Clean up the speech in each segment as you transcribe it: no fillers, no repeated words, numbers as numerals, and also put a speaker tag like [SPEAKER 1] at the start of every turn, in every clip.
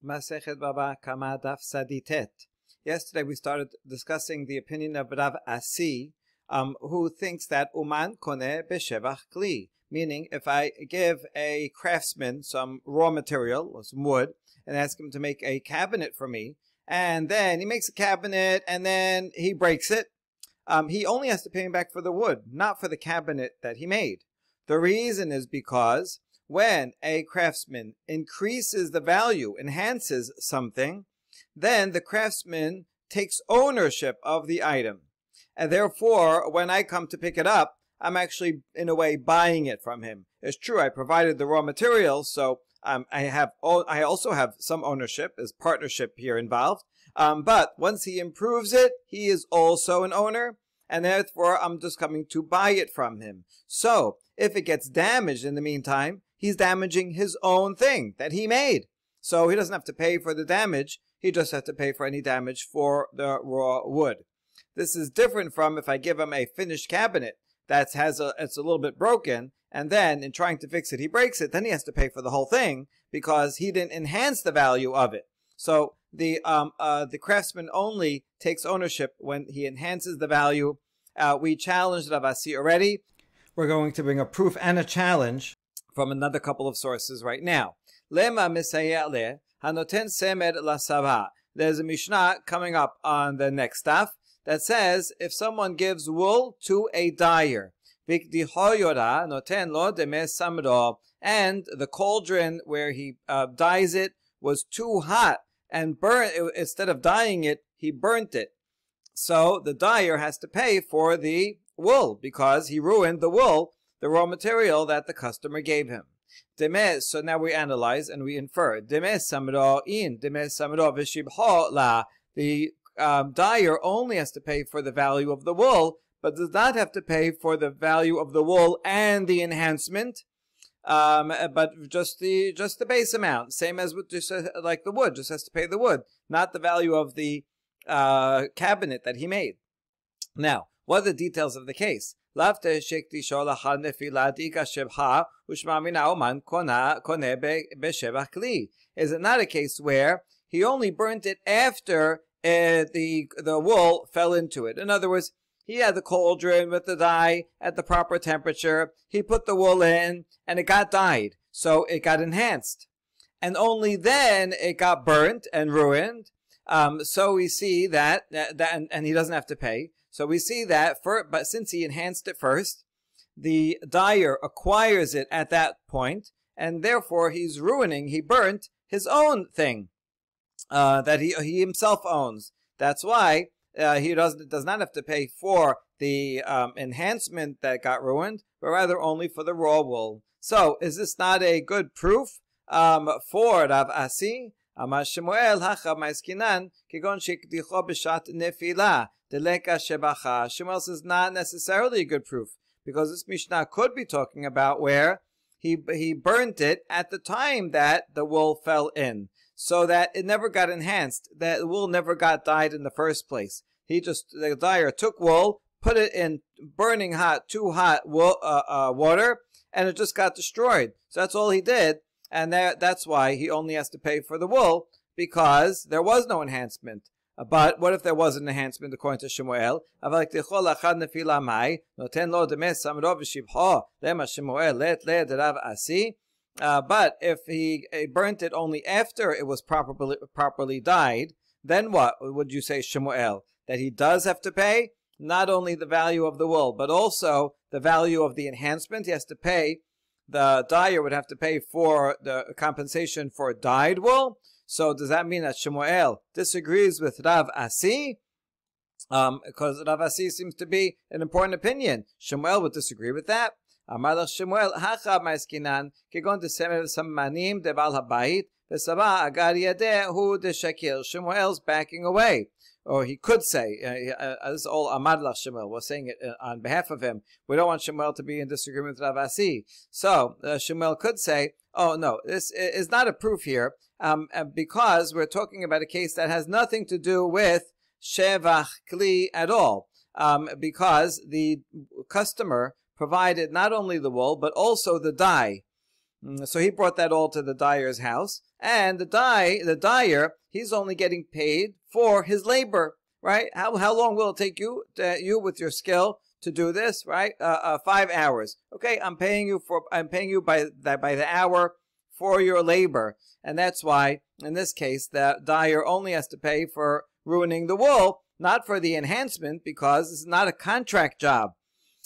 [SPEAKER 1] Masechet Baba Kama Daf Saditet. Yesterday we started discussing the opinion of Rav Asi, who thinks that Uman Koneh Beshevach Kli, meaning if I give a craftsman some raw material, or some wood, and ask him to make a cabinet for me, and then he makes a cabinet and then he breaks it, he only has to pay him back for the wood, not for the cabinet that he made. The reason is because when a craftsman increases the value, enhances something, then the craftsman takes ownership of the item. And therefore, when I come to pick it up, I'm actually, in a way, buying it from him. It's true, I provided the raw materials, so I also have some ownership, there's partnership here involved. But once he improves it, he is also an owner, and therefore I'm just coming to buy it from him. So, if it gets damaged in the meantime, he's damaging his own thing that he made. So he doesn't have to pay for the damage, he just has to pay for any damage for the raw wood. This is different from if I give him a finished cabinet it's a little bit broken, and then in trying to fix it he breaks it, then he has to pay for the whole thing because he didn't enhance the value of it. So the craftsman only takes ownership when he enhances the value. We challenged Rav Asi already. We're going to bring a proof and a challenge from another couple of sources right now. Lema misayeh le hanoten semed lasava. There's a Mishnah coming up on the next daf that says if someone gives wool to a dyer, and the cauldron where he dyes it was too hot and instead of dyeing it, he burnt it. So the dyer has to pay for the wool because he ruined the wool, the raw material that the customer gave him. So now we analyze and we infer. The dyer only has to pay for the value of the wool, but does not have to pay for the value of the wool and the enhancement, but just the base amount, same as with just like the wood, just has to pay the wood, not the value of the cabinet that he made. Now, what are the details of the case? Is it not a case where he only burnt it after the wool fell into it? In other words, he had the cauldron with the dye at the proper temperature, he put the wool in, and it got dyed, so it got enhanced. And only then it got burnt and ruined. So we see that and he doesn't have to pay. So we see that, but since he enhanced it first, the dyer acquires it at that point, and therefore he burnt his own thing that he himself owns. That's why he does not have to pay for the enhancement that got ruined, but rather only for the raw wool. So is this not a good proof for Rav Asi? Amar Shemuel hacha ma'eskinan kegon shekdicho b'shat nefila deleka shebacha. Shemuel says not necessarily a good proof, because this Mishnah could be talking about where he burnt it at the time that the wool fell in, so that it never got enhanced, that the wool never got dyed in the first place. The dyer took wool, put it in burning hot, too hot water, and it just got destroyed. So that's all he did. And that's why he only has to pay for the wool, because there was no enhancement. But what if there was an enhancement according to Shemuel? But if he burnt it only after it was properly dyed, then what would you say, Shemuel? That he does have to pay not only the value of the wool, but also the value of the enhancement. He has to pay. The dyer would have to pay for the compensation for dyed wool. So does that mean that Shemuel disagrees with Rav Asi? Because Rav Asi seems to be an important opinion. Shemuel would disagree with that. Amar Shemuel hacha ma'eskinan kegon desemer samanim debal habayit v'saba agar yadeh hu deshakil. Shemuel's backing away. Or he could say, this is all Amar Lach Shemuel, we're saying it on behalf of him. We don't want Shemuel to be in disagreement with Rav Asi. So Shemuel could say, oh no, this is not a proof here, because we're talking about a case that has nothing to do with Shevach Kli at all, because the customer provided not only the wool, but also the dye. So he brought that all to the dyer's house, and the dyer, he's only getting paid for his labor, right? How long will it take you with your skill to do this, right? 5 hours. Okay, I'm paying you by the hour for your labor, and that's why in this case the dyer only has to pay for ruining the wool, not for the enhancement, because it's not a contract job.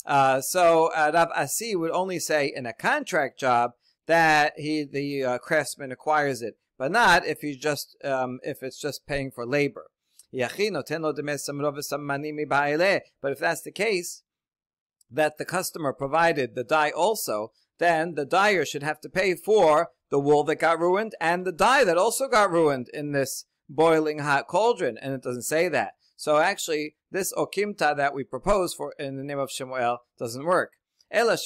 [SPEAKER 1] So Rav Asi would only say in a contract job that the craftsman acquires it, but not if he's just if it's just paying for labor. But if that's the case, that the customer provided the dye also, then the dyer should have to pay for the wool that got ruined and the dye that also got ruined in this boiling hot cauldron, and it doesn't say that. So actually, this okimta that we propose for in the name of Shemuel doesn't work. Rather,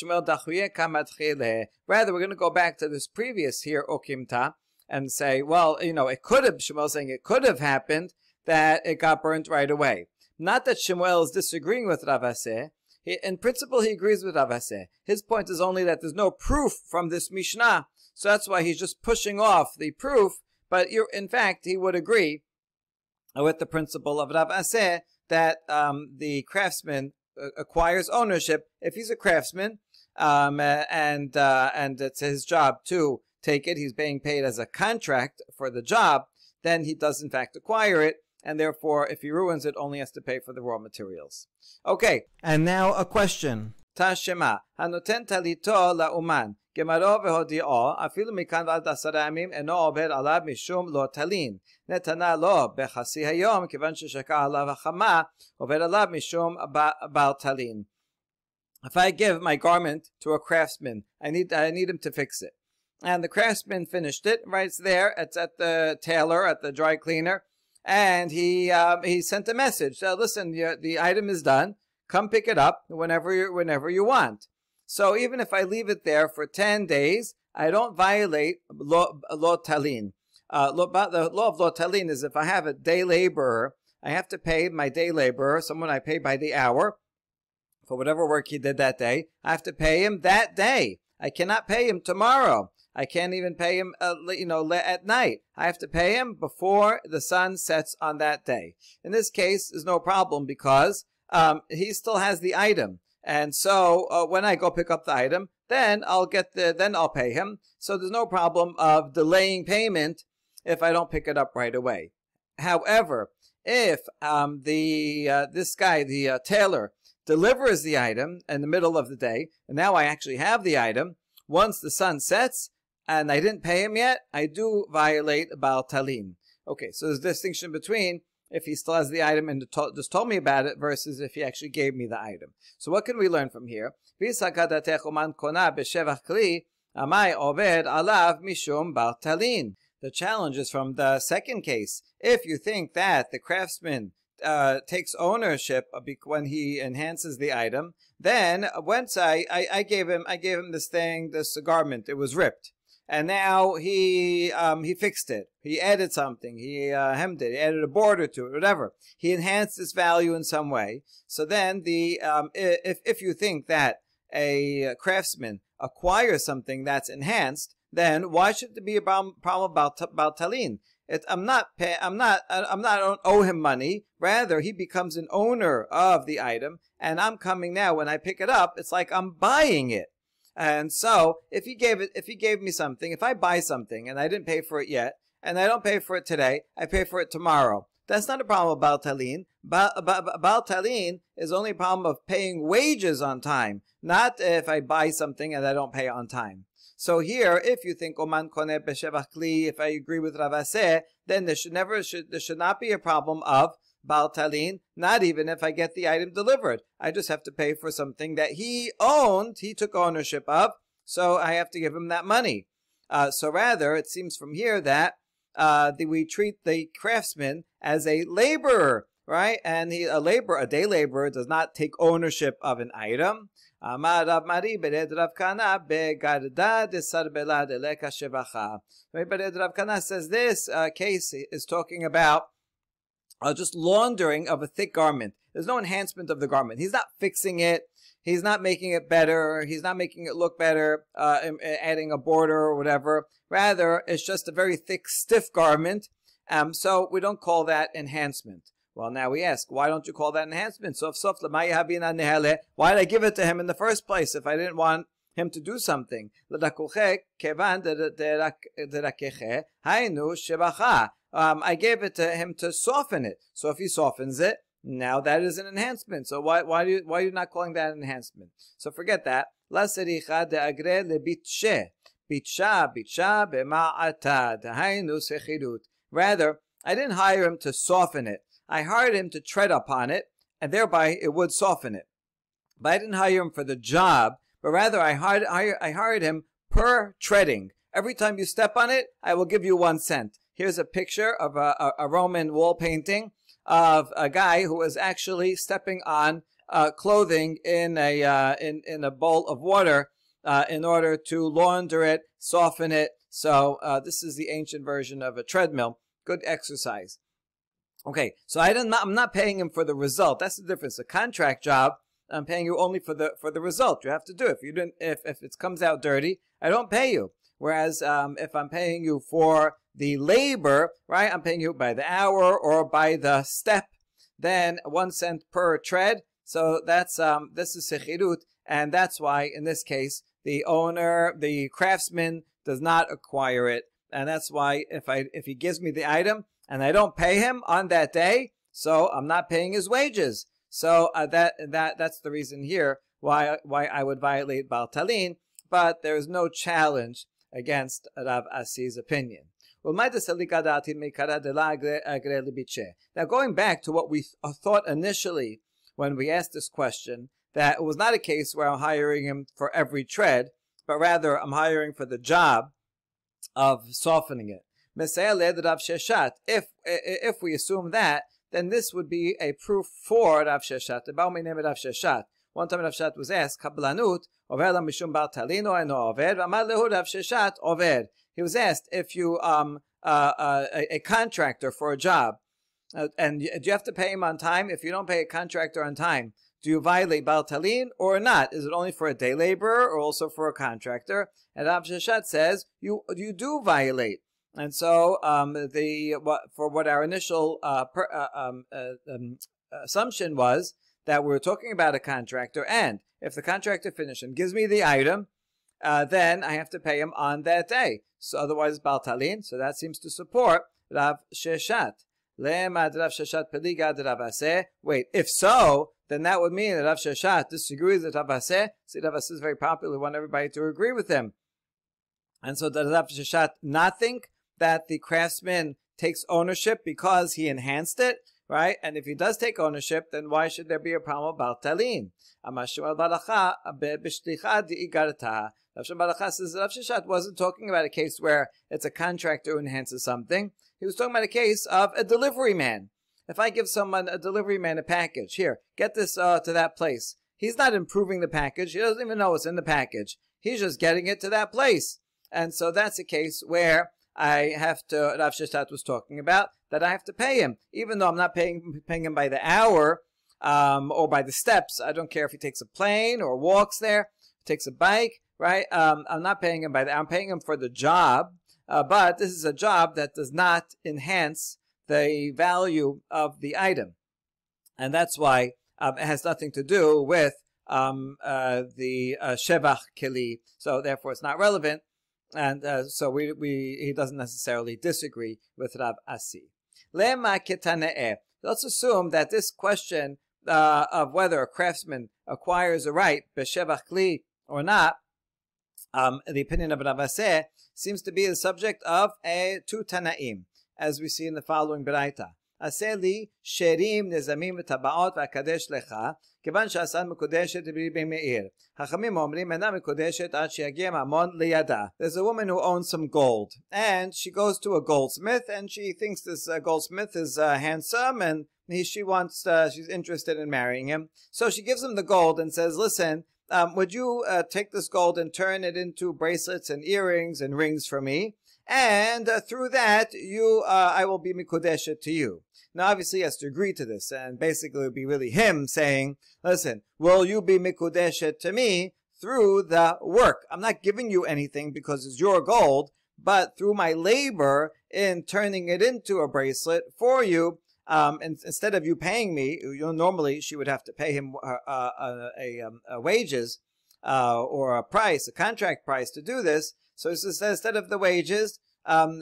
[SPEAKER 1] we're going to go back to this previous here okimta and say, well, it could have, Shemuel saying it could have happened that it got burnt right away. Not that Shemuel is disagreeing with Rav Aseh. In principle, he agrees with Rav Aseh. His point is only that there's no proof from this Mishnah, so that's why he's just pushing off the proof. But in fact, he would agree with the principle of Rav Aseh that the craftsman acquires ownership if he's a craftsman, and it's his job to take it. He's being paid as a contract for the job. Then he does in fact acquire it, and therefore, if he ruins it, only has to pay for the raw materials. Okay, and now a question. Tashema hanoten talito la'uman gemaro v'hodi'o afilu mikan v'ad 10 yamim eno obed alav mishum lo talin netana lo bechasi hayom kivan sheshaka alav hachama obed alav mishum bal talin. If I give my garment to a craftsman, I need him to fix it, and the craftsman finished it. Right, it's there. It's at the tailor, at the dry cleaner, and he sent a message. Listen, the item is done. Come pick it up whenever you want. So even if I leave it there for 10 days, I don't violate lo talin. The law of lo talin is if I have a day laborer, I have to pay my day laborer, someone I pay by the hour, for whatever work he did that day. I have to pay him that day. I cannot pay him tomorrow. I can't even pay him, at night. I have to pay him before the sun sets on that day. In this case, there's no problem because he still has the item, and so when I go pick up the item, then I'll pay him. So there's no problem of delaying payment if I don't pick it up right away. However, if this guy, the tailor, delivers the item in the middle of the day, and now I actually have the item, once the sun sets and I didn't pay him yet, I do violate Baal Talin. Okay, so there's a distinction between if he still has the item and just told me about it versus if he actually gave me the item. So what can we learn from here? The challenge is from the second case. If you think that the craftsman takes ownership when he enhances the item, then once I gave him this garment, it was ripped, and now he fixed it. He added something. He hemmed it. He added a border to it. Whatever. He enhanced its value in some way. So then if you think that a craftsman acquires something that's enhanced, then why should there be a problem about talin? I'm not owe him money. Rather, he becomes an owner of the item, and I'm coming now. When I pick it up, it's like I'm buying it. And so, if he gave me something, if I buy something and I didn't pay for it yet, and I don't pay for it today, I pay for it tomorrow. That's not a problem of Baal Talin. Baal Talin is only a problem of paying wages on time, not if I buy something and I don't pay on time. So here, if you think Oman Koneh B'Shevach Kli, if I agree with Rav Aseh, then there should not be a problem of Baal Talin, not even if I get the item delivered. I just have to pay for something that he owned, he took ownership of, so I have to give him that money. So rather, it seems from here that we treat the craftsman as a laborer, right? And a day laborer does not take ownership of an item. Amar Rav Mari bered Rav Kana begarda desarbela deleka shevacha. Rav Kana says this case is talking about just laundering of a thick garment. There's no enhancement of the garment. He's not fixing it. He's not making it better. He's not making it look better, adding a border or whatever. Rather, it's just a very thick, stiff garment. So we don't call that enhancement. Well, now we ask, why don't you call that enhancement? So why did I give it to him in the first place if I didn't want him to do something? I gave it to him to soften it. So if he softens it, now that is an enhancement. So why are you not calling that an enhancement? So forget that. Rather, I didn't hire him to soften it. I hired him to tread upon it, and thereby it would soften it. But I didn't hire him for the job, but rather I hired him per treading. Every time you step on it, I will give you 1 cent. Here's a picture of a Roman wall painting of a guy who was actually stepping on clothing in a bowl of water in order to launder it, soften it. So this is the ancient version of a treadmill. Good exercise. Okay, so I'm not paying him for the result. That's the difference. A contract job, I'm paying you only for the result. You have to do it. If it comes out dirty, I don't pay you. Whereas if I'm paying you for the labor, right, I'm paying you by the hour or by the step, then 1 cent per tread. So that's this is sechirut, and that's why in this case the owner, the craftsman, does not acquire it, and that's why if he gives me the item and I don't pay him on that day, so I'm not paying his wages. So that's the reason here why I would violate Baal Talin, but there is no challenge against Rav Asi's opinion. Now going back to what we thought initially when we asked this question, that it was not a case where I'm hiring him for every tread, but rather I'm hiring for the job of softening it. If we assume that, then this would be a proof for Rav Sheshat. One time Rav Sheshat was asked, he was asked if you a contractor for a job, and do you have to pay him on time? If you don't pay a contractor on time, do you violate Baal Talin or not? Is it only for a day laborer or also for a contractor? And Rav Sheshat says you do violate. And so what our initial assumption was that we were talking about a contractor, and if the contractor finishes and gives me the item, then I have to pay him on that day. So otherwise, Baal Talin. So that seems to support Rav Sheshat. Wait, if so, then that would mean that Rav Sheshat disagrees with Rav Aseh. See, Rav Aseh is very popular. We want everybody to agree with him. And so does Rav Sheshat not think that the craftsman takes ownership because he enhanced it, right? And if he does take ownership, then why should there be a problem about Talin? Rav Balacha says Rav Sheshat wasn't talking about a case where it's a contractor who enhances something. He was talking about a case of a delivery man. If I give a delivery man a package, here, get this to that place. He's not improving the package. He doesn't even know what's in the package. He's just getting it to that place. And so that's a case where I have to, Rav Sheshat was talking about, that I have to pay him. Even though I'm not paying him by the hour or by the steps. I don't care if he takes a plane or walks there, takes a bike, right? I'm not paying him by the hour. I'm paying him for the job. But this is a job that does not enhance the value of the item. And that's why it has nothing to do with the Shevach Keli. So therefore it's not relevant. And so he doesn't necessarily disagree with Rav Asi. Lema ketaneh. Let's assume that this question of whether a craftsman acquires a right, b'shevach kli or not, the opinion of Rav Aseh seems to be the subject of two Tanaim, as we see in the following Beraita. Aseh li sherim nezamim v'tabaot v'akadesh lecha, kivan she'asan mekudeshet b'ri meir. Hachamim omrim ena mekudeshet ad she'yagia mamon liyada. There's a woman who owns some gold, and she goes to a goldsmith, and she thinks this goldsmith is handsome, and she's interested in marrying him. So she gives him the gold and says, listen, would you take this gold and turn it into bracelets and earrings and rings for me? and through that, I will be mikudeshet to you. Now, obviously, he has to agree to this, and basically it would be really him saying, listen, will you be mikudeshet to me through the work? I'm not giving you anything because it's your gold, but through my labor in turning it into a bracelet for you, and instead of you paying me, normally she would have to pay him wages or a price, a contract price to do this. So instead of the wages,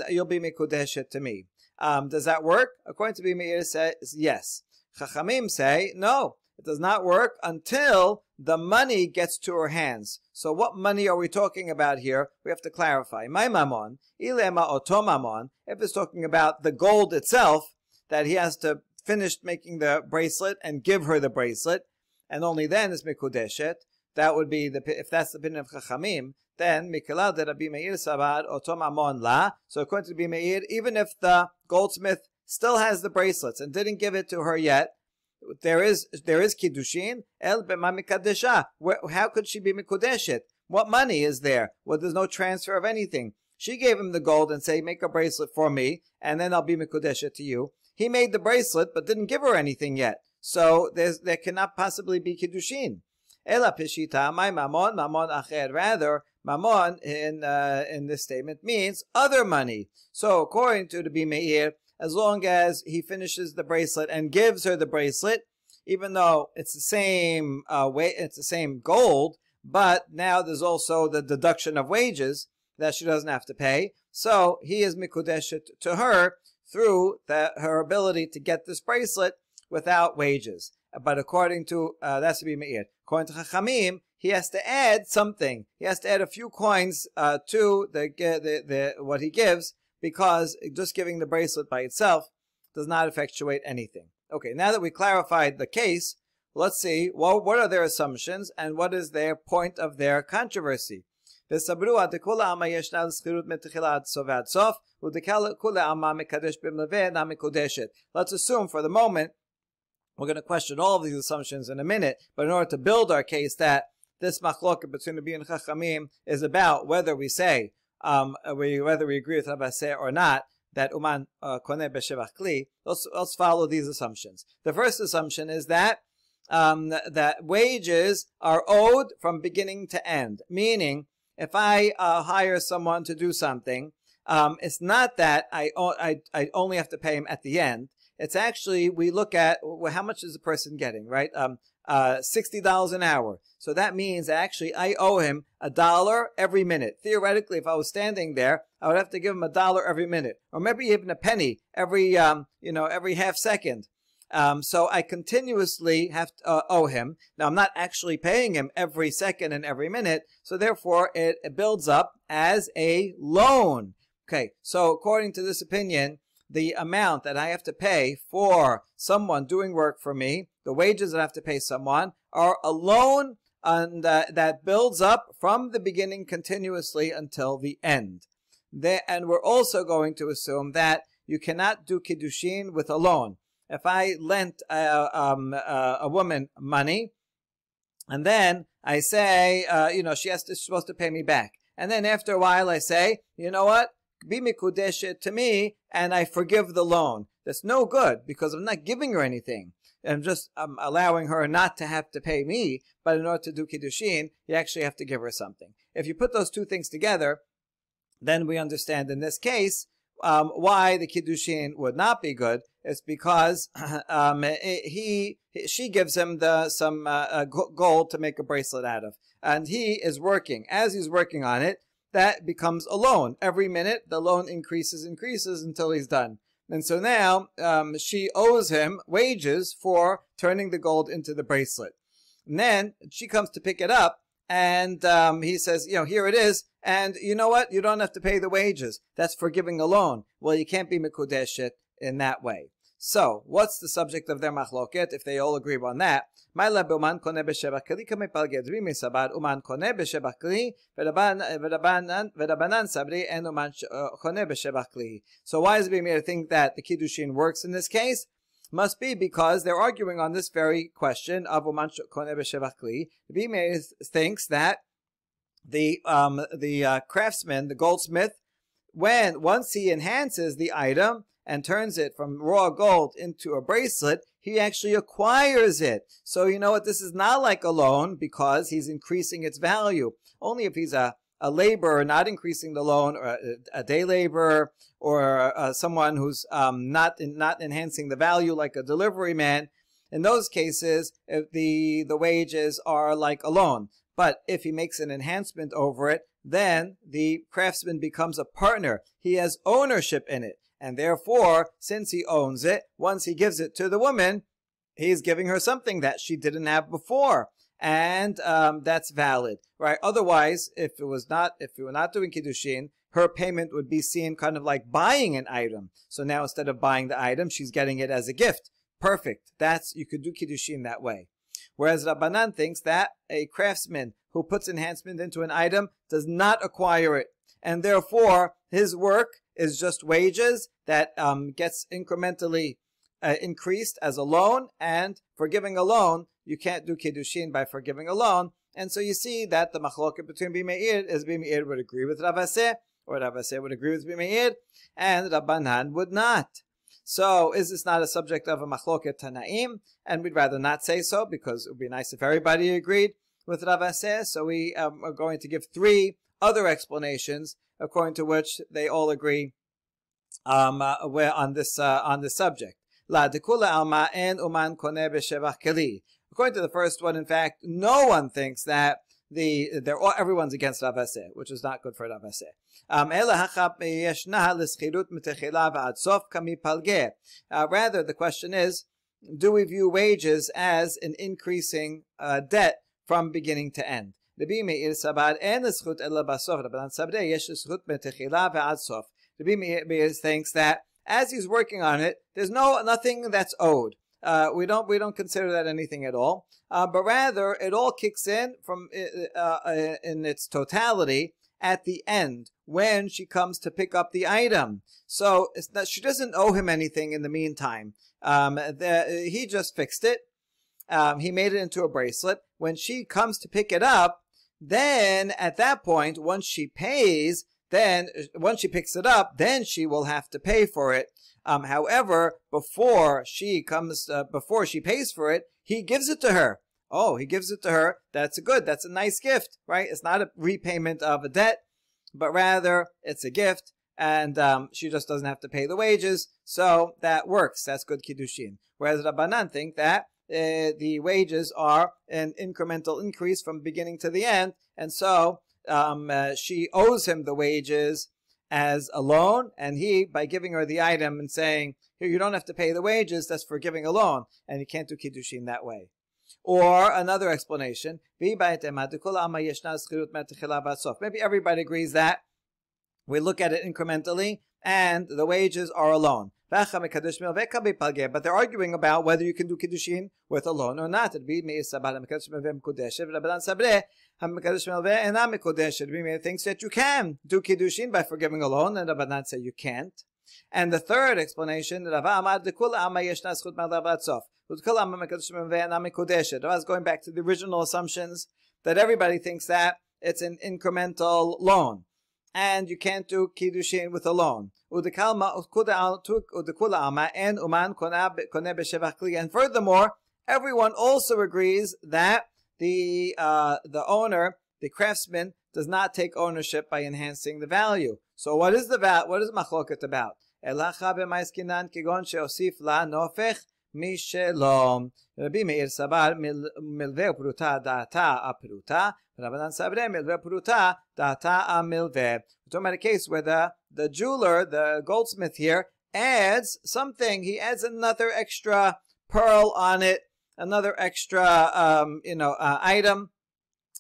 [SPEAKER 1] you'll be mikudeshet to me. Does that work? According to Meir, says yes. Chachamim say no. It does not work until the money gets to her hands. So what money are we talking about here? We have to clarify. My mamon, ilema oto mamon, if it's talking about the gold itself, that he has to finish making the bracelet and give her the bracelet, and only then is mikudeshet. That would be if that's the opinion of Chachamim, then Mikelal de Rabbi Meir Sabar oto mamon la. So according to Rabbi Meir, even if the goldsmith still has the bracelets and didn't give it to her yet, there is kiddushin el b'ma mikadesha. How could she be mikudeshet? What money is there? Well, there's no transfer of anything. She gave him the gold and say, make a bracelet for me, and then I'll be mikudeshet to you. He made the bracelet, but didn't give her anything yet. So there cannot possibly be kiddushin. Ela pishita, my mamon acher. Rather, mamon in this statement means other money. So according to the Rabbi Meir, as long as he finishes the bracelet and gives her the bracelet, even though it's the same it's the same gold, but now there's also the deduction of wages that she doesn't have to pay. So he is mikudeshet to her through her ability to get this bracelet without wages. But according to that's to be Meir. According to Chachamim, he has to add something. He has to add a few coins to the what he gives, because just giving the bracelet by itself does not effectuate anything. Okay, now that we clarified the case, let's see what are their assumptions and what is their point of their controversy. Let's assume for the moment, we're going to question all of these assumptions in a minute, but in order to build our case that this machlok between Rabbi and Chachamim is about whether we say, whether we agree with Rabbi Seir or not, that uman koneh b'shevach kli, let's follow these assumptions. The first assumption is that that wages are owed from beginning to end, meaning if I hire someone to do something, it's not that I only have to pay him at the end. It's actually, we look at how much is the person getting, right? $60 an hour. So that means actually I owe him $1 every minute. Theoretically, if I was standing there, I would have to give him $1 every minute, or maybe even a penny every every half second. So I continuously have to owe him. Now I'm not actually paying him every second and every minute, so therefore it builds up as a loan. Okay, so according to this opinion, the amount that I have to pay for someone doing work for me, the wages that I have to pay someone, are a loan, and that builds up from the beginning continuously until the end. And we're also going to assume that you cannot do kiddushin with a loan. If I lent a woman money, and then I say, she's supposed to pay me back, and then after a while I say, you know what? Be mikudeshet to me, and I forgive the loan. That's no good, because I'm not giving her anything. I'm just allowing her not to have to pay me, but in order to do kiddushin, you actually have to give her something. If you put those two things together, then we understand in this case why the kiddushin would not be good. It's because she gives him some gold to make a bracelet out of, and he is working. As he's working on it, that becomes a loan. Every minute, the loan increases until he's done. And so now she owes him wages for turning the gold into the bracelet. And then she comes to pick it up, and he says, here it is. And you know what? You don't have to pay the wages. That's forgiving a loan. Well, you can't be mikudeshet in that way. So, what's the subject of their machloket if they all agree on that? Uman koneh b'shevach kli kamei drimi sabar uman koneh b'shevach kli v'rabanan sabri en uman koneh b'shevach kli. So why does Rabbi Meir think that the kiddushin works in this case? Must be because they're arguing on this very question of uman koneh b'shevach kli. Rabbi Meir thinks that the craftsman, the goldsmith, once he enhances the item and turns it from raw gold into a bracelet, he actually acquires it. So you know what? This is not like a loan because he's increasing its value. Only if he's a laborer not increasing the loan, or a day laborer, or someone who's not enhancing the value like a delivery man. In those cases, if the wages are like a loan. But if he makes an enhancement over it, then the craftsman becomes a partner. He has ownership in it. And therefore, since he owns it, once he gives it to the woman, he's giving her something that she didn't have before. And that's valid, right? Otherwise, if we were not doing Kiddushin, her payment would be seen kind of like buying an item. So now instead of buying the item, she's getting it as a gift. Perfect. You could do Kiddushin that way. Whereas Rabbanan thinks that a craftsman who puts enhancement into an item does not acquire it. And therefore, his work is just wages that gets incrementally increased as a loan. And for giving a loan, you can't do Kiddushin by forgiving a loan. And so you see that the machloket between Bimeir is Bimeir would agree with Rav Aseh, or Rav Aseh would agree with Bimeir, and Rabbanan would not. So is this not a subject of a machloket Tanaim? And we'd rather not say so because it would be nice if everybody agreed with Rav Aseh. So we are going to give 3 other explanations according to which they all agree on this subject. La dekula alma en uman koneh b'shevach keli. According to the first one, in fact, no one thinks that everyone's against Rav Aseh, which is not good for Rav Aseh. Rather, the question is, do we view wages as an increasing debt from beginning to end? Rabbi Meir thinks that as he's working on it, there's nothing that's owed. We don't consider that anything at all, but rather it all kicks in from in its totality at the end when she comes to pick up the item. So she doesn't owe him anything in the meantime. He just fixed it. He made it into a bracelet. When she comes to pick it up, then at that point, once she picks it up, then she will have to pay for it. However, before she pays for it, he gives it to her. Oh, he gives it to her. That's a nice gift, right? It's not a repayment of a debt, but rather it's a gift, and she just doesn't have to pay the wages. So that works. That's good Kiddushin. Whereas Rabbanan think that the wages are an incremental increase from beginning to the end, and so she owes him the wages as a loan, and he, by giving her the item and saying, here, you don't have to pay the wages, that's for giving a loan, and you can't do Kiddushin that way. Or another explanation, maybe everybody agrees that we look at it incrementally, and the wages are a loan. But they're arguing about whether you can do Kiddushin with a loan or not. Meir thinks that you can do Kiddushin by forgiving a loan, and Rabbanan say you can't. And the third explanation, Rava is going back to the original assumptions that everybody thinks that it's an incremental loan, and you can't do Kiddushin with a loan. And furthermore, everyone also agrees that the owner, the craftsman, does not take ownership by enhancing the value. So what is machloket about? Rabbi Meir sabar milveh pruta data apruta. Rabbanan sabre milveh pruta data amilveh. We're talking about a case where the jeweler, the goldsmith here, adds something. He adds another extra pearl on it, another extra item,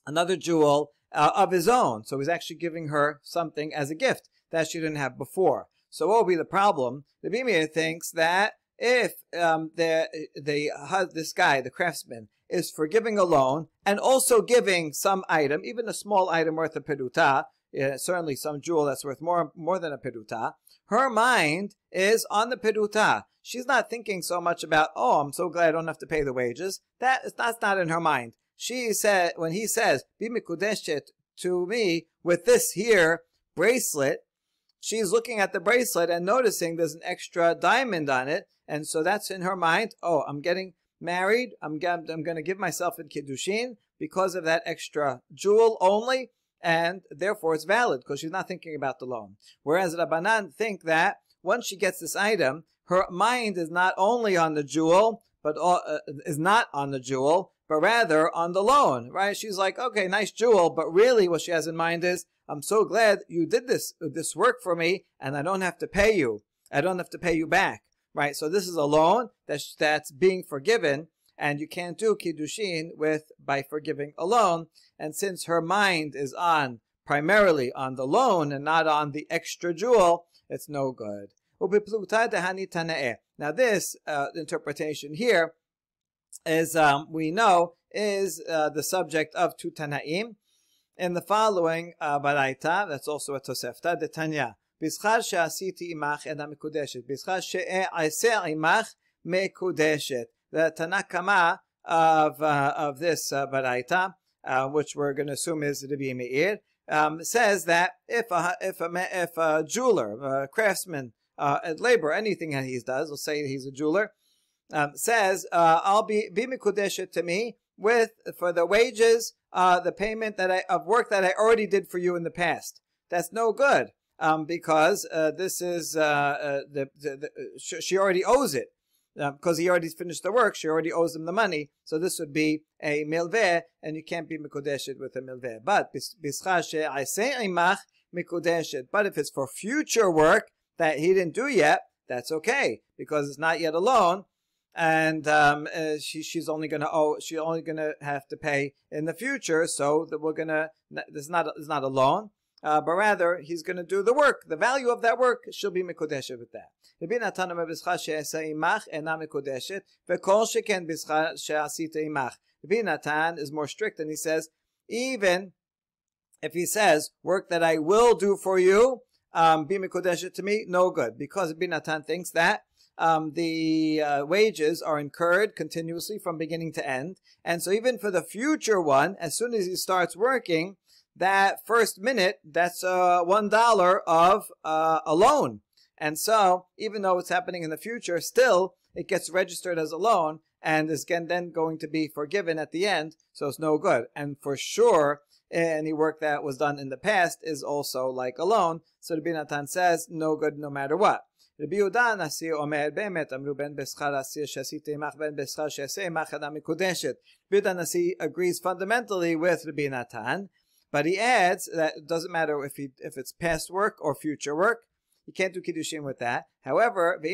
[SPEAKER 1] another jewel of his own. So he's actually giving her something as a gift that she didn't have before. So what will be the problem? Rabbi Meir thinks that if this guy, the craftsman, is forgiving a loan and also giving some item, even a small item worth a peruta, certainly some jewel that's worth more than a peruta, her mind is on the peruta. She's not thinking so much about, oh, I'm so glad I don't have to pay the wages. That's not in her mind. She said, when he says, be mikudeshet to me with this here bracelet, she's looking at the bracelet and noticing there's an extra diamond on it, and so that's in her mind. Oh, I'm getting married. I'm going to give myself in kiddushin because of that extra jewel only, and therefore it's valid because she's not thinking about the loan. Whereas Rabbanan think that once she gets this item, her mind is not only on the jewel, but is not on the jewel, but rather on the loan, right? She's like, okay, nice jewel, but really what she has in mind is, I'm so glad you did this work for me, and I don't have to pay you. I don't have to pay you back, right? So this is a loan that's being forgiven, and you can't do kiddushin by forgiving a loan. And since her mind is primarily on the loan and not on the extra jewel, it's no good. Now this interpretation here is, we know, is the subject of two Tanaim. In the following baraita, that's also a Tosefta, the Tanya, Bischar she'asiti imach ena mekudeshet, Bischar she'aseh imach mekudeshet. The Tanakama of this baraita, which we're going to assume is Rabbi Meir, says that if a jeweler, a craftsman, labor, anything that he does, let's say he's a jeweler, says, I'll be mikudeshet to me for the wages, the payment of work that I already did for you in the past. That's no good, because this is she already owes it. Because he already finished the work, she already owes him the money. So this would be a milveh, and you can't be mikudeshet with a milveh. But bischar she'aseh imach mikudeshet. But if it's for future work that he didn't do yet, that's okay, because it's not yet a loan, and she's only going to have to pay in the future. So that it's not a loan. But rather, he's going to do the work. The value of that work, she'll be mikudeshet with that. Rabbi Natan is more strict, and he says, even if he says, work that I will do for you, be mikudeshet to me, no good. Because Rabbi Natan thinks that the wages are incurred continuously from beginning to end. And so even for the future one, as soon as he starts working, that first minute, that's $1 of a loan. And so, even though it's happening in the future, still, it gets registered as a loan, and is then going to be forgiven at the end, so it's no good. And for sure, any work that was done in the past is also like a loan. So Rabbi Natan says, no good no matter what. Rabbi Yehuda Nasi Omer Bemet Amru Ben Beschar Asir Shasite Imach Ben Beschar Shaseh Imach Adam Mikudeshet. Rabbi Yehuda Nasi agrees fundamentally with Rabbi Natan, but he adds that it doesn't matter if it's past work or future work. You can't do kiddushin with that. However, but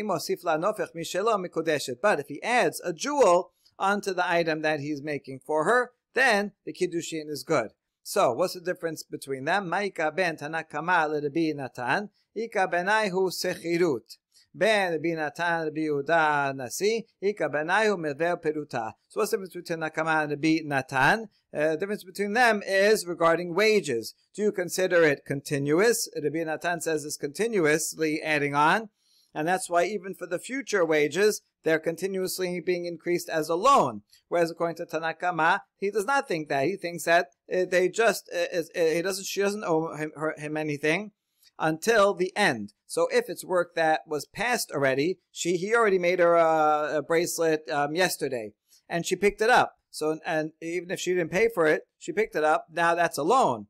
[SPEAKER 1] if he adds a jewel onto the item that he's making for her, then the kiddushin is good. So, what's the difference between them? Ma'ika ben Tanakama Rabbi Natan, Ika benaihu sechirut. Ben Rabbi Natan Rabbi Yehuda Nasi, Ika benaihu milver peruta. So, what's the difference between Tanakama and Rabbi Natan? The difference between them is regarding wages. Do you consider it continuous? Rabbi Natan says it's continuously adding on, and that's why even for the future wages, they're continuously being increased as a loan. Whereas according to Tanakama, he does not think that. He thinks that she doesn't owe him anything until the end. So if it's work that was past already, he already made her a bracelet yesterday, and she picked it up. So, and even if she didn't pay for it, she picked it up. Now that's a loan,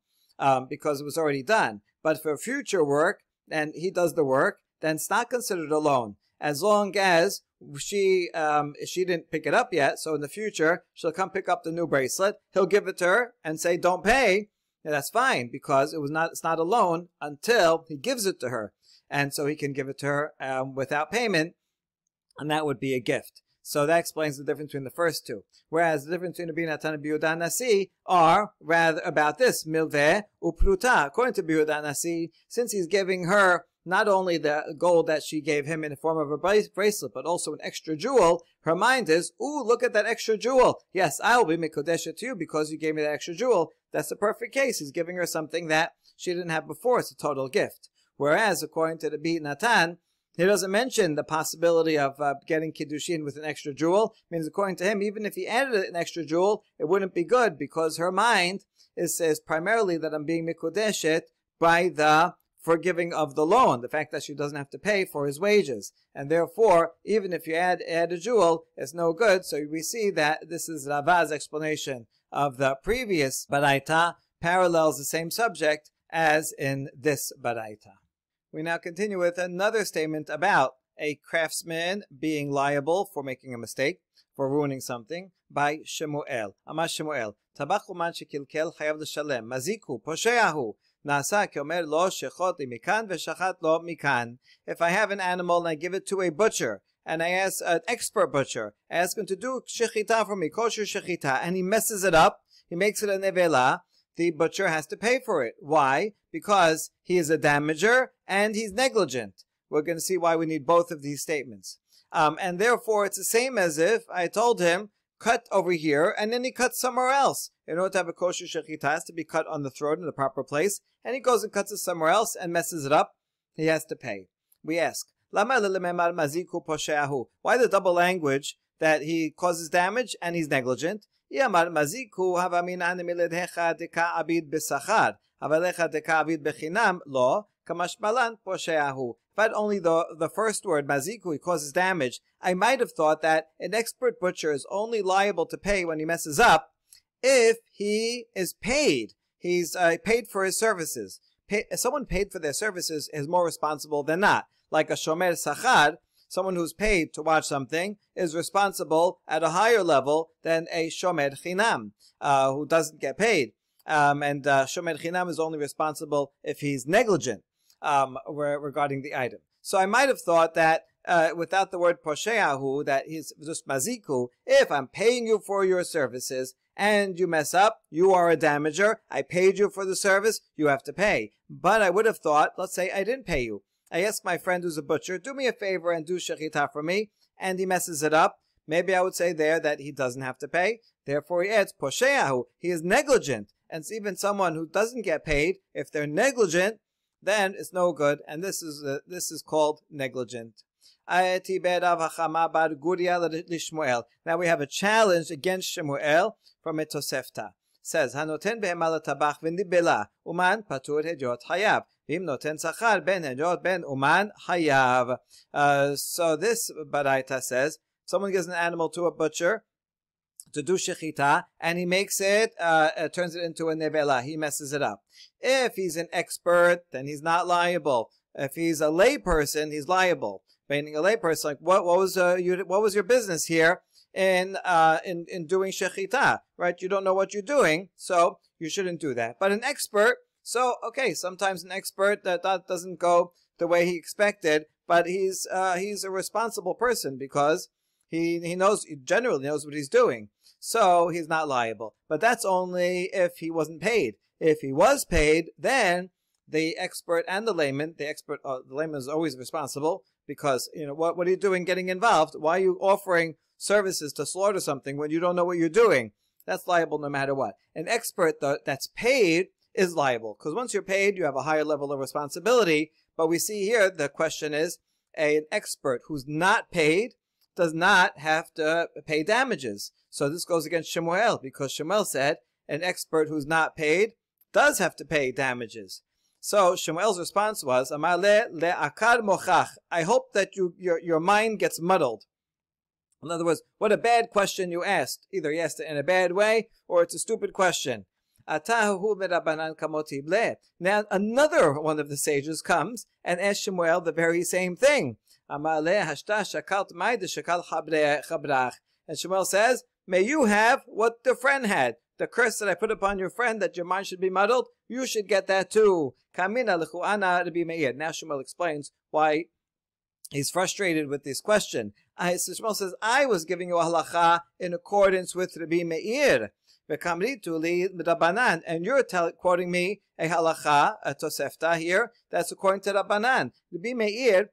[SPEAKER 1] because it was already done. But for future work, and he does the work, then it's not considered a loan. As long as she didn't pick it up yet, so in the future, she'll come pick up the new bracelet. He'll give it to her and say, don't pay. And that's fine, because it's not a loan until he gives it to her. And so he can give it to her without payment, and that would be a gift. So that explains the difference between the first two. Whereas the difference between Rabbi Natan and Rabbi Yehuda Nasi are rather about this, milveh upruta. According to Rabbi Yehuda Nasi, since he's giving her not only the gold that she gave him in the form of a bracelet, but also an extra jewel, her mind is, ooh, look at that extra jewel. Yes, I will be mikudeshet to you because you gave me that extra jewel. That's the perfect case. He's giving her something that she didn't have before. It's a total gift. Whereas, according to Rabbi Natan, he doesn't mention the possibility of getting kiddushin with an extra jewel. It means, according to him, even if he added an extra jewel, it wouldn't be good, because her mind says primarily that I'm being mikudeshet by the forgiving of the loan, the fact that she doesn't have to pay for his wages. And therefore, even if you add a jewel, it's no good. So we see that this is Rava's explanation of the previous Baraita, parallels the same subject as in this Baraita. We now continue with another statement about a craftsman being liable for making a mistake, for ruining something, by Shemuel. Amar Shemuel, Tabach uman shekilkel chayav l'shalem, maziku posheahu, nasa keomer lo shechot li mikan v'shachat lo mikan. If I have an animal and I give it to a butcher, and I ask an expert butcher, I ask him to do shechita for me, kosher shechita, and he messes it up, he makes it a nevela, the butcher has to pay for it. Why? Because he is a damager and he's negligent. We're going to see why we need both of these statements. And therefore, it's the same as if I told him, cut over here, and then he cuts somewhere else. In order to have a kosher shechita, it has to be cut on the throat in the proper place, and he goes and cuts it somewhere else and messes it up. He has to pay. We ask, why the double language that he causes damage and he's negligent? If I had only the first word, maziku, he causes damage, I might have thought that an expert butcher is only liable to pay when he messes up if he is paid. He's paid for his services. Someone paid for their services is more responsible than not. Like a shomer sachar, someone who's paid to watch something is responsible at a higher level than a shomer chinam, who doesn't get paid. And shomer chinam is only responsible if he's negligent regarding the item. So I might have thought that without the word posheahu, that he's just maziku. If I'm paying you for your services and you mess up, you are a damager. I paid you for the service, you have to pay. But I would have thought, let's say I didn't pay you. I ask my friend who's a butcher, do me a favor and do shechita for me, and he messes it up. Maybe I would say there that he doesn't have to pay. Therefore he adds posheahu. He is negligent. And it's even someone who doesn't get paid, if they're negligent, then it's no good, and this is called negligent. Now we have a challenge against Shemuel from a Tosefta. Says, Hanoten behema letabach v'nibela, uman patur hediot hayav. V'im noten sachar ben hediot ben uman hayav. So this Baraita says, someone gives an animal to a butcher to do shechita, and he makes it, turns it into a nevela. He messes it up. If he's an expert, then he's not liable. If he's a lay person, he's liable. Meaning a lay person, like what was your business here in doing shechita, right? You don't know what you're doing, so you shouldn't do that. But an expert, so okay, sometimes an expert that doesn't go the way he expected, but he's a responsible person because he generally knows what he's doing. So he's not liable. But that's only if he wasn't paid. If he was paid, then the expert and the layman, the layman is always responsible because, what are you doing getting involved? Why are you offering services to slaughter something when you don't know what you're doing? That's liable no matter what. An expert that's paid is liable because once you're paid, you have a higher level of responsibility. But we see here, the question is, an expert who's not paid does not have to pay damages. So this goes against Shemuel because Shemuel said an expert who's not paid does have to pay damages. So Shemuel's response was, Amar le'akar mochach. I hope that your mind gets muddled. In other words, what a bad question you asked. Either you asked it in a bad way or it's a stupid question. Now another one of the sages comes and asks Shemuel the very same thing. And Shemuel says, may you have what the friend had. The curse that I put upon your friend that your mind should be muddled, you should get that too. Now Shemuel explains why he's frustrated with this question. So Shemuel says, I was giving you a halacha in accordance with Rabbi Meir. And you're quoting me a halacha, a tosefta here, that's according to Rabbanan. Rabbi Meir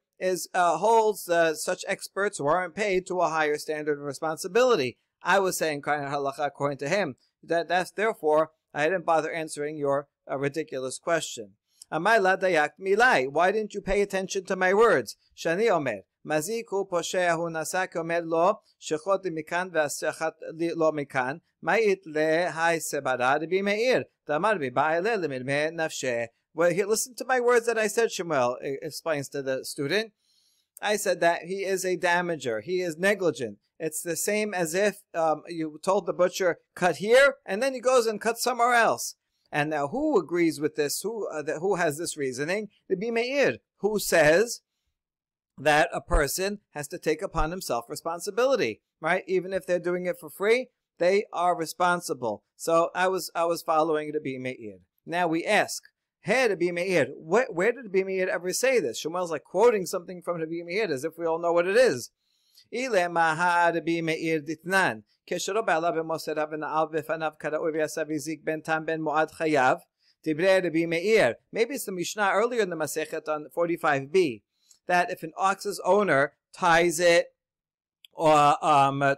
[SPEAKER 1] holds such experts who aren't paid to a higher standard of responsibility. I was saying kind of halacha according to him. That's therefore I didn't bother answering your ridiculous question. Amai la dayak milai. Why didn't you pay attention to my words? Shani omer maziku posheahu nasak omer lo shechot mikan ve'asechat lo mikan ma'it le hai sebara Rabbi Meir damar bi ba'ile lemirme nafshe. Well, here, listen to my words that I said, Shmuel explains to the student. I said that he is a damager. He is negligent. It's the same as if you told the butcher, cut here, and then he goes and cuts somewhere else. And now who agrees with this? Who has this reasoning? Rabbi Meir, who says that a person has to take upon himself responsibility, right? Even if they're doing it for free, they are responsible. So I was following Rabbi Meir. Now we ask, hey, Rabbi Meir, where did Rabbi Meir ever say this? Shmuel's like quoting something from Rabbi Meir as if we all know what it is. Ile maha Rabbi Meir ditnan. Keshero ba'ala b'moserav v'na'al v'fanav kara'u v'yasav yizik ben tam ben mu'ad chayav. Divrei Rabbi Meir. Maybe it's the Mishnah earlier in the Masechet on 45b. That if an ox's owner ties it or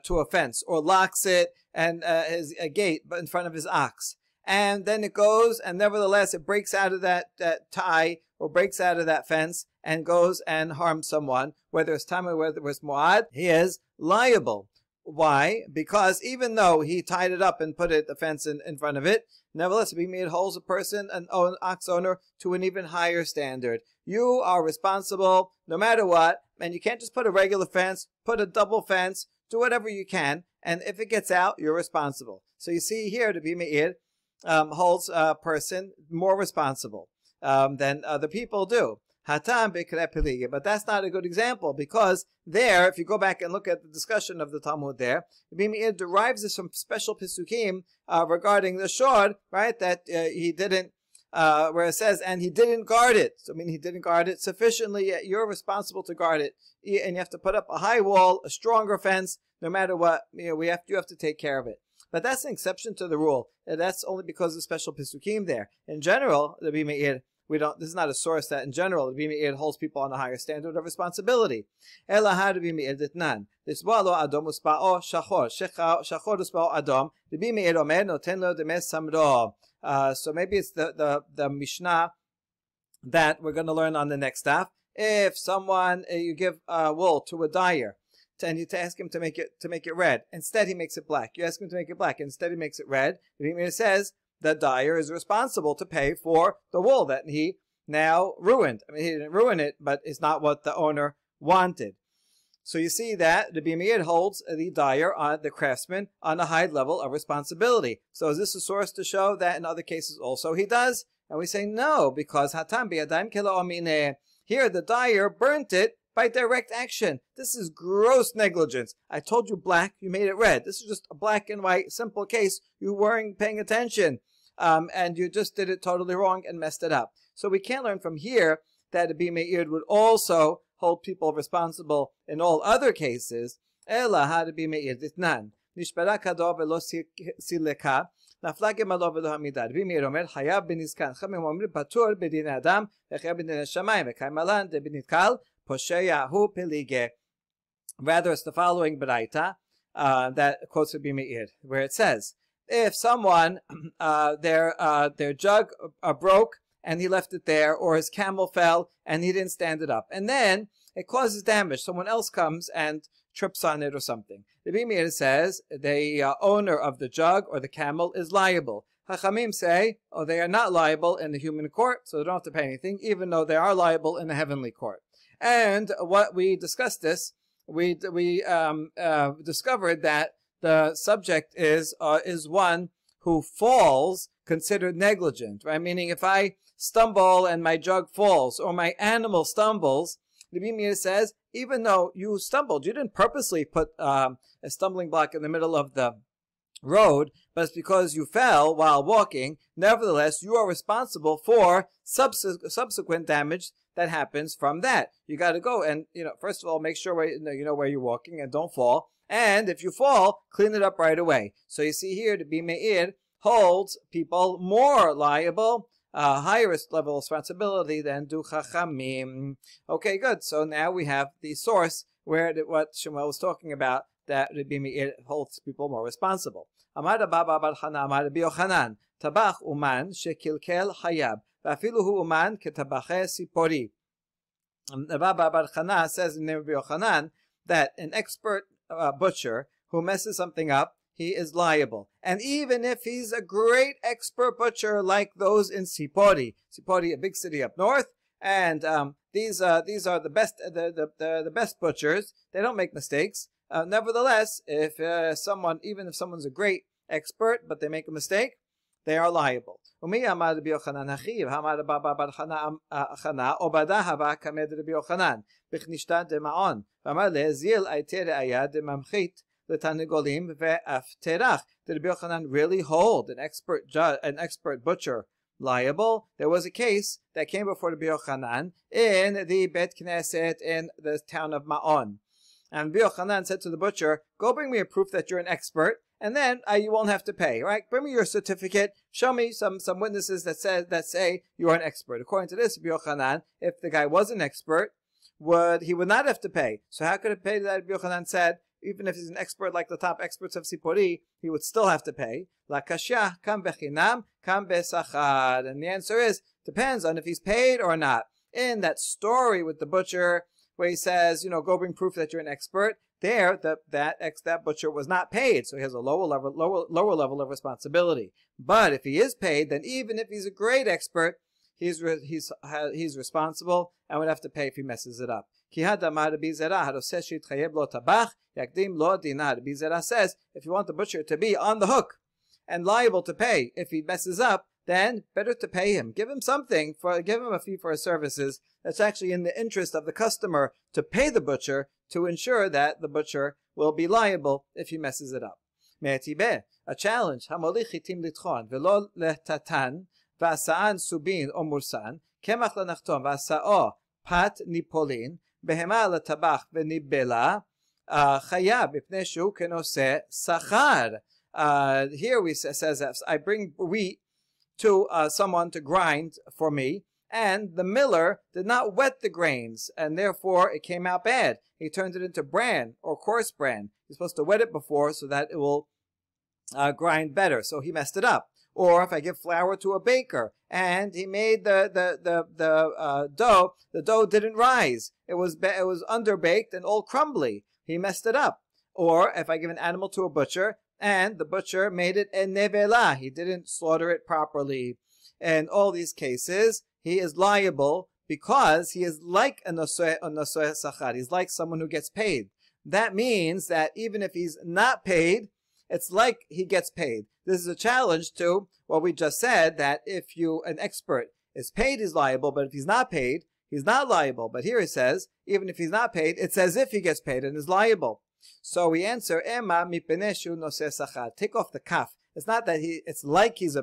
[SPEAKER 1] to a fence or locks it and is a gate in front of his ox, and then it goes and nevertheless it breaks out of that tie or breaks out of that fence and goes and harms someone, whether it's tam or whether it's mu'ad, he is liable. Why? Because even though he tied it up and put the fence in front of it, nevertheless, it holds a person, an ox owner, to an even higher standard. You are responsible no matter what, and you can't just put a regular fence, put a double fence, do whatever you can, and if it gets out, you're responsible. So you see here, the Meir holds a person more responsible than other people do. Hatam bekrepeliga, but that's not a good example because there, if you go back and look at the discussion of the Talmud there, Rabbi Meir derives this from special pisukim regarding the shor, right? That he didn't, where it says, and he didn't guard it. So I mean, he didn't guard it sufficiently. Yet you're responsible to guard it, and you have to put up a high wall, a stronger fence, no matter what. You have to take care of it. But that's an exception to the rule. And that's only because of special pisukim there. In general, Rabbi Meir, this is not a source that in general Rabbi Meir holds people on a higher standard of responsibility. Ela Rabbi Meir ditnan. L'sba'o lo adom uspa'o shachor. Shachor uspa'o adom. Rabbi Meir omer noten lo demes samro. So maybe it's the Mishnah that we're going to learn on the next daf. If someone you give wool to a dyer, and you ask him to make it red, instead he makes it black. You ask him to make it black, instead he makes it red. Rabbi Meir says the dyer is responsible to pay for the wool that he now ruined. I mean, he didn't ruin it, but it's not what the owner wanted. So you see that Rabbi Meir holds the dyer, the craftsman, on a high level of responsibility. So is this a source to show that in other cases also he does? And we say no, because hatam biyadayim kelo amineh. Here the dyer burnt it by direct action. This is gross negligence. I told you black, you made it red. This is just a black and white simple case. You weren't paying attention. And you just did it totally wrong and messed it up. So we can learn from here that Rabbi Meir would also hold people responsible in all other cases. Ela ha Rabbi Meir ditnan. Nishbara kado velo sileka. Nafla gemalo velo hamida. Rabbi Meir omer chayav benizkan. Chamim omer patur bedin adam. Vechayav bedin shamayim. Vekaymalan de benitkal. Posheyahu pelige. Rather, it's the following baraita that quotes Rabbi Meir, where it says, if someone their jug broke and he left it there, or his camel fell and he didn't stand it up, and then it causes damage, someone else comes and trips on it or something, Rabbi Meir says the owner of the jug or the camel is liable. Chachamim say, oh, they are not liable in the human court, so they don't have to pay anything, even though they are liable in the heavenly court. And what we discussed this, we discovered that the subject is one who falls considered negligent, right? Meaning if I stumble and my jug falls, or my animal stumbles, Rabbi Meir says, even though you stumbled, you didn't purposely put a stumbling block in the middle of the road, but it's because you fell while walking. Nevertheless, you are responsible for subsequent damage that happens from that. You got to go and, first of all, make sure you know where you're walking and don't fall. And if you fall, clean it up right away. So you see here, the Rabbi Meir holds people more liable, higher level of responsibility than do Chachamim. Okay, good. So now we have the source where what Shmuel was talking about, that Rabbi Meir holds people more responsible. Amar Baba bar Chana Amar Rabbi Yochanan, Tabach uman shekilkel hayab, v'afilu hu uman ketabache sipori. Baba bar Chana says in Rabbi Yochanan that an expert butcher who messes something up, he is liable. And even if he's a great expert butcher like those in Sipori, a big city up north, and these are the best the best butchers. They don't make mistakes. Nevertheless, if even if someone's a great expert but they make a mistake, they are liable. Did Rabbi Yochanan really hold an expert butcher liable? There was a case that came before Rabbi Yochanan in the Bet Knesset in the town of Ma'on. And Rabbi Yochanan said to the butcher, go bring me a proof that you're an expert, and then you won't have to pay, right? Bring me your certificate, show me some witnesses that say you are an expert. According to this, Rabbi Yochanan, if the guy was an expert, he would not have to pay. So how could it pay that Rabbi Yochanan said, even if he's an expert like the top experts of Sipori, he would still have to pay? La kashya kam bechinam kam besachar. And the answer is, depends on if he's paid or not. In that story with the butcher, where he says, go bring proof that you're an expert, there, that butcher was not paid, so he has a lower level of responsibility. But if he is paid, then even if he's a great expert, he's responsible and would have to pay if he messes it up. Rabbi Zera says, if you want the butcher to be on the hook and liable to pay if he messes up, then better to pay him. Give him something, give him a fee for his services. That's actually in the interest of the customer to pay the butcher to ensure that the butcher will be liable if he messes it up. A challenge. Velo lehtatan v'asa'an subin o mursan kemach lanachtom v'asa'o pat nipolin behema letabach v'nibela chayab ipnei shu kenose sachar. Here we says that I bring wheat to someone to grind for me, and the miller did not wet the grains, and therefore it came out bad. He turned it into bran or coarse bran. He's supposed to wet it before so that it will grind better. So he messed it up. Or if I give flour to a baker and he made the dough didn't rise. It was underbaked and all crumbly. He messed it up. Or if I give an animal to a butcher and the butcher made it en nevela, he didn't slaughter it properly. In all these cases, he is liable because he is like a noseh sachar. He's like someone who gets paid. That means that even if he's not paid, it's like he gets paid. This is a challenge to what we just said, that if an expert is paid, he's liable, but if he's not paid, he's not liable. But here it says, even if he's not paid, it's as if he gets paid and is liable. So we answer, Ema mipeneshu noseh sachar. Take off the kaf. It's not that it's like he's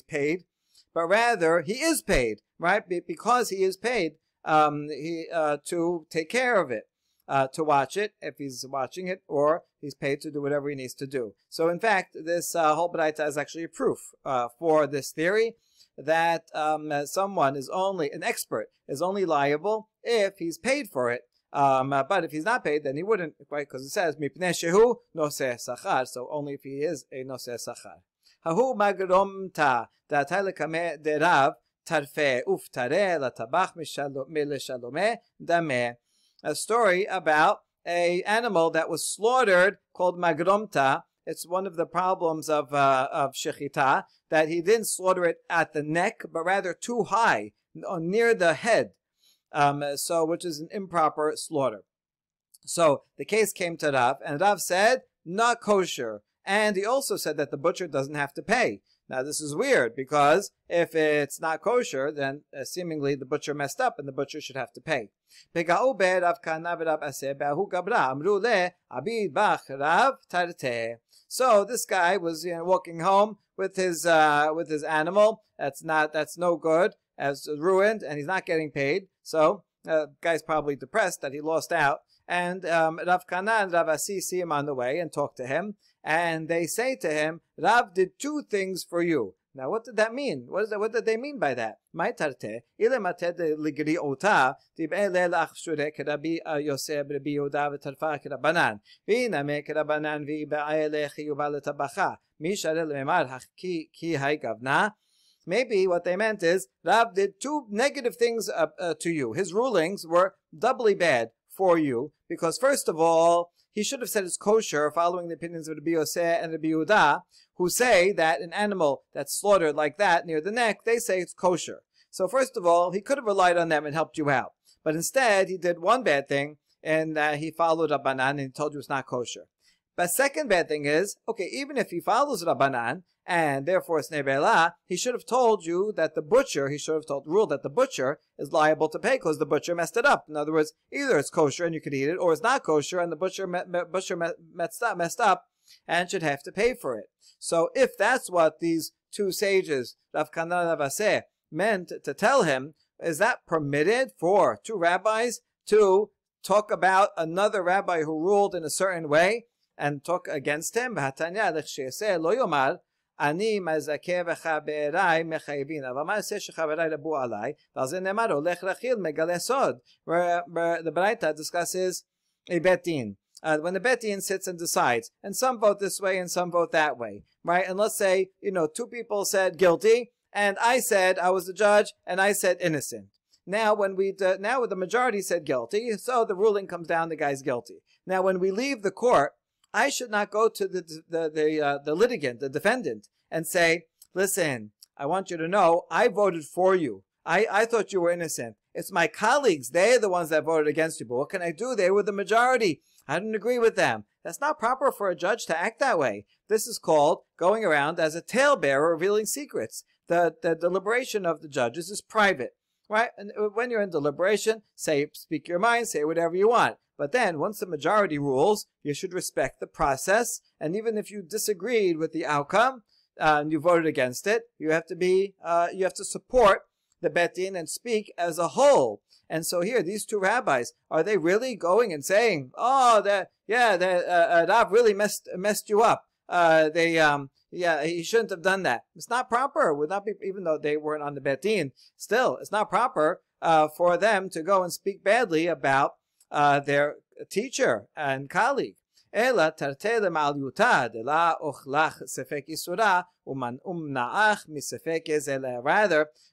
[SPEAKER 1] paid, but rather he is paid, right? Because he is paid to take care of it, to watch it if he's watching it, or he's paid to do whatever he needs to do. So in fact, this whole Baraita is actually a proof for this theory that someone an expert is only liable if he's paid for it. But if he's not paid, then he wouldn't, right? Because it says, Mipnei shehu noseh sachar, so only if he is a noseh sachar. Hahu magromta da'atay lekame derav tarfe uftare latabach mileshalome dameh. A story about a animal that was slaughtered called magromta. It's one of the problems of shechita, that he didn't slaughter it at the neck, but rather too high, near the head. Which is an improper slaughter. So the case came to Rav, and Rav said, not kosher. And he also said that the butcher doesn't have to pay. Now this is weird, because if it's not kosher, then seemingly the butcher messed up, and the butcher should have to pay. So this guy was walking home with his animal. That's no good, as ruined, and he's not getting paid. So guy's probably depressed that he lost out. And Rav Kana and Rav Asi see him on the way and talk to him, and they say to him, Rav did two things for you. Now, what did that mean? What did they mean by that? Maybe what they meant is, Rav did two negative things to you. His rulings were doubly bad for you, because first of all, he should have said it's kosher, following the opinions of the Rabbi Yosef and the Rabbi Yehuda, who say that an animal that's slaughtered like that near the neck, they say it's kosher. So first of all, he could have relied on them and helped you out. But instead, he did one bad thing, and he followed Rabbanan and he told you it's not kosher. But second bad thing is, okay, even if he follows Rabbanan, and therefore it's Nebelah, he should have told you that the butcher, ruled that the butcher is liable to pay because the butcher messed it up. In other words, either it's kosher and you could eat it, or it's not kosher and the butcher messed up and should have to pay for it. So if that's what these two sages, Rav Kana and Rav Aseh, meant to tell him, is that permitted for two rabbis to talk about another rabbi who ruled in a certain way and talk against him? אני מזכה וחבריי מחייבים, אבל מעשה שחבריי רבו עליי, ועל זה נאמר, הולך רכיל מגלה סוד. Where the Baraita discusses a bet din. When the bet din sits and decides, and some vote this way and some vote that way, right? And let's say, two people said guilty, and I said, I was the judge, and I said innocent. Now the majority said guilty, so the ruling comes down, the guy's guilty. Now when we leave the court, I should not go to the litigant, the defendant, and say, listen, I want you to know, I voted for you. I thought you were innocent. It's my colleagues. They're the ones that voted against you. But what can I do? They were the majority. I didn't agree with them. That's not proper for a judge to act that way. This is called going around as a talebearer revealing secrets. The deliberation of the judges is private, right? And when you're in deliberation, speak your mind, say whatever you want. But then, once the majority rules, you should respect the process. And even if you disagreed with the outcome and you voted against it, you have to support the bet din and speak as a whole. And so here, these two rabbis, are they really going and saying, "Oh, Rav really messed you up. He shouldn't have done that." It's not proper. It would not be, even though they weren't on the bet din. Still, it's not proper for them to go and speak badly about their teacher and colleague. Rather,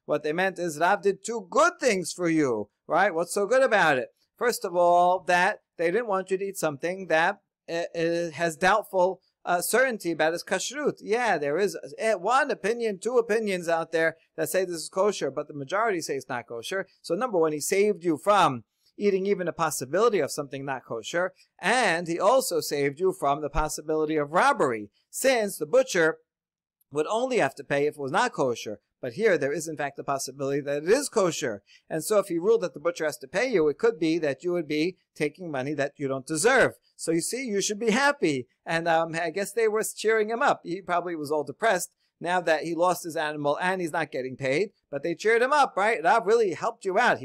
[SPEAKER 1] what they meant is Rav did two good things for you, right? What's so good about it? First of all, that they didn't want you to eat something that has doubtful certainty about its kashrut. Yeah, there is one opinion, two opinions out there that say this is kosher, but the majority say it's not kosher. So number one, he saved you from eating even a possibility of something not kosher, and he also saved you from the possibility of robbery, since the butcher would only have to pay if it was not kosher. But here there is in fact the possibility that it is kosher. And so if he ruled that the butcher has to pay you, it could be that you would be taking money that you don't deserve. So you see, you should be happy. And I guess they were cheering him up. He probably was all depressed now that he lost his animal and he's not getting paid. But they cheered him up, right? Rav really helped you out.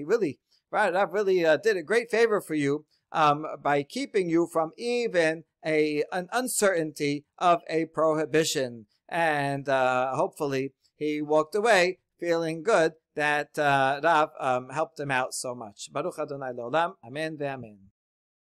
[SPEAKER 1] Rav really did a great favor for you by keeping you from even an uncertainty of a prohibition. And hopefully he walked away feeling good that Rav helped him out so much. Baruch Adonai Leolam. Amen ve'amen.